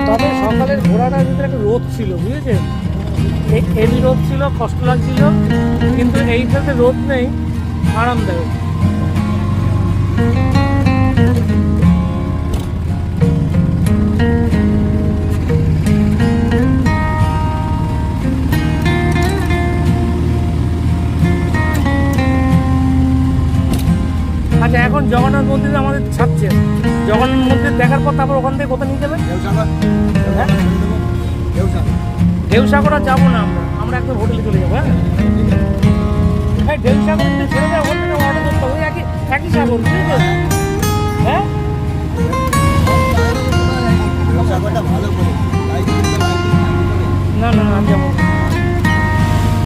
তবে সকালের ঘোরাটার ভিতরে একটা রোদ ছিল, বুঝেছেন? হেভি রোদ ছিল, কষ্ট লাগছিল, কিন্তু এইটাতে রোদ নেই, আরামদায়ক। আচ্ছা, এখন জগন্নাথ মন্দিরে আমাদের ছাড়ছে, জগন্নাথ মন্দির দেখার পর তারপর ওখান থেকে কোথায় নিয়ে যাবেন? হ্যাঁ, ঢেউসাগর আর যাবো না, আমরা একদম হোটেলে চলে যাবো। হ্যাঁ, ঢেউসাগর যদি ছেড়ে দেয়, ওখান থেকে অটো করতে হবে, একই সাগর, বুঝেছেন? হ্যাঁ, না না না, যাবো।